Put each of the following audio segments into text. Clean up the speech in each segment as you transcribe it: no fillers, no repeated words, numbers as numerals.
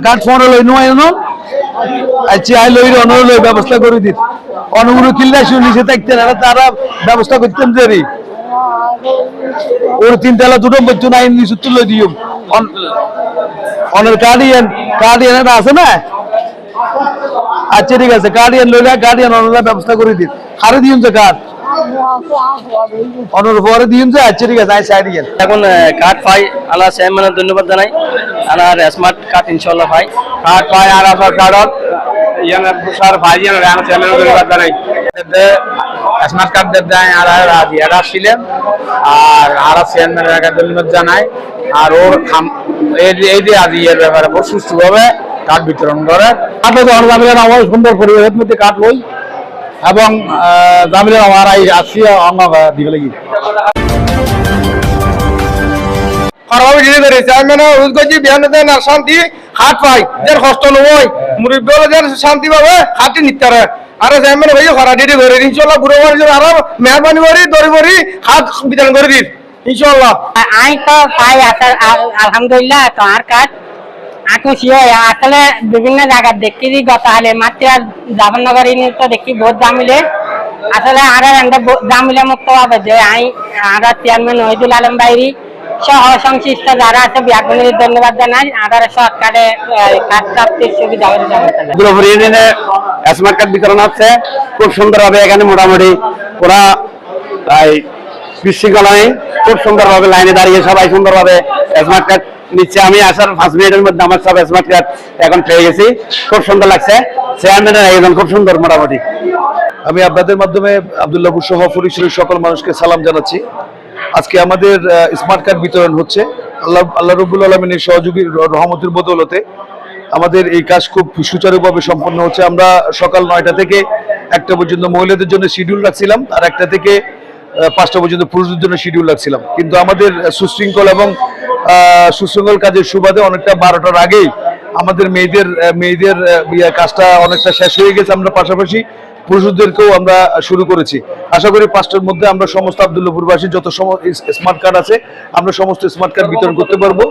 কাঠ ফোন লই নো আইনো আচ্ছা আই লই অনর লই ব্যবস্থা করে দিত অনুগুলো কিল্লা শুনে নিচে থাকতে না তারা ব্যবস্থা করতেন দেরি ওর তিনতলা দুটো বচ্চু নাই নিচে তুলে দিও অনের গার্ডিয়ান আছে না আচ্ছা ঠিক আছে গার্ডিয়ান লইলা গার্ডিয়ান অনলা ব্যবস্থা করে দিত হারে দিন যে কাঠ অনর পরে দিন যে আচ্ছা ঠিক আছে আই সাইড গেল এখন কার্ড পাই আল্লাহ চেয়ারম্যানের ধন্যবাদ জানাই আর স্মার্ট কার্ড ইনশাআল্লাহ পাই কাঠ পায় আর আসার কার্ড ইয়ানের প্রসার ভাই ইয়ানের আর চেয়ারম্যানের ধন্যবাদ জানাই স্মার্ট কার্ড দেয় আর রাজি আর ছিলেন আর চেয়ারম্যানের কাছে ধন্যবাদ জানাই আর ওর এই যে আজ এর ব্যাপারে খুব সুস্থভাবে কার্ড বিতরণ করে কার্ডে তো জামিলের আমার সুন্দর পরিবেশের মধ্যে কার্ড লই এবং জামিলের আমার আসি অন্য দিকে লাগি শান্তি হাত পাই যে কষ্ট নয় মুরব্বী শান্তি পাবে হাতি নিতে আরে চেয়ারম্যান ভাই খরা দিদি করে ইনশাআল্লাহ বুড়ো বাড়ির আরো মেহরবানি করে দরি হাত বিতরণ করে দিন ইনশাআল্লাহ আই তো পাই আলহামদুলিল্লাহ তো আর কাজ খুশি হয় আসলে বিভিন্ন জায়গা দেখি গত হালে মাত্র জামাননগরী তো দেখি বহুত জামিলে আসলে আর জামিলে মুক্ত হবে যে আই আর চেয়ারম্যান ওহিদুল আলম বাইরি সহ সংশ্লিষ্ট যারা আছে ব্যাগুনের ধন্যবাদ জানাই আধার সরকারে কাজ প্রাপ্তির সুবিধা স্মার্ট কার্ড বিতরণ হচ্ছে খুব সুন্দরভাবে এখানে মোটামুটি ওরা বিশৃঙ্খলায় খুব সুন্দরভাবে লাইনে দাঁড়িয়ে সবাই সুন্দরভাবে স্মার্ট কার্ড নিচ্ছে আমি আসার 5 মিনিটের মধ্যে আমার সব স্মার্ট কার্ড এখন পেয়ে গেছি খুব সুন্দর লাগছে চেয়ারম্যানের আয়োজন খুব সুন্দর মোটামুটি আমি আপনাদের মাধ্যমে আব্দুল্লাহপুর সহ ফরিদপুরের সকল মানুষকে সালাম জানাচ্ছি আজকে আমাদের স্মার্ট কার্ড বিতরণ হচ্ছে আল্লাহ রাব্বুল আলামিনের সহযোগী রহমতের বদৌলতে আমাদের এই কাজ খুব সুচারুভাবে সম্পন্ন হচ্ছে আমরা সকাল 9টা থেকে 1টা পর্যন্ত মহিলাদের জন্য শিডিউল রাখছিলাম আর 1টা থেকে 5টা পর্যন্ত পুরুষদের জন্য শিডিউল রাখছিলাম কিন্তু আমাদের সুশৃঙ্খল কাজের সুবাদে অনেকটা 12টার আগেই আমাদের মেয়েদের কাজটা অনেকটা শেষ হয়ে গেছে আমরা পাশাপাশি পুরুষদেরকেও আমরা শুরু করেছি আশা করি 5টার মধ্যে আমরা সমস্ত আব্দুল্লাহপুরবাসীর যত স্মার্ট কার্ড আছে আমরা সমস্ত স্মার্ট কার্ড বিতরণ করতে পারবো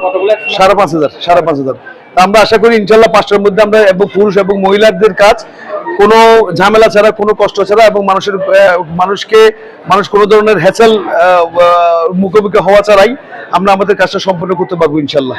5,500 আমরা আশা করি ইনশাল্লাহ 5টার মধ্যে আমরা এবং পুরুষ এবং মহিলাদের কাজ কোনো ঝামেলা ছাড়া কোনো কষ্ট ছাড়া এবং মানুষ কোনো ধরনের হ্যাসেল মুখোমুখি হওয়া ছাড়াই আমরা আমাদের কাজটা সম্পন্ন করতে পারবো ইনশাল্লাহ।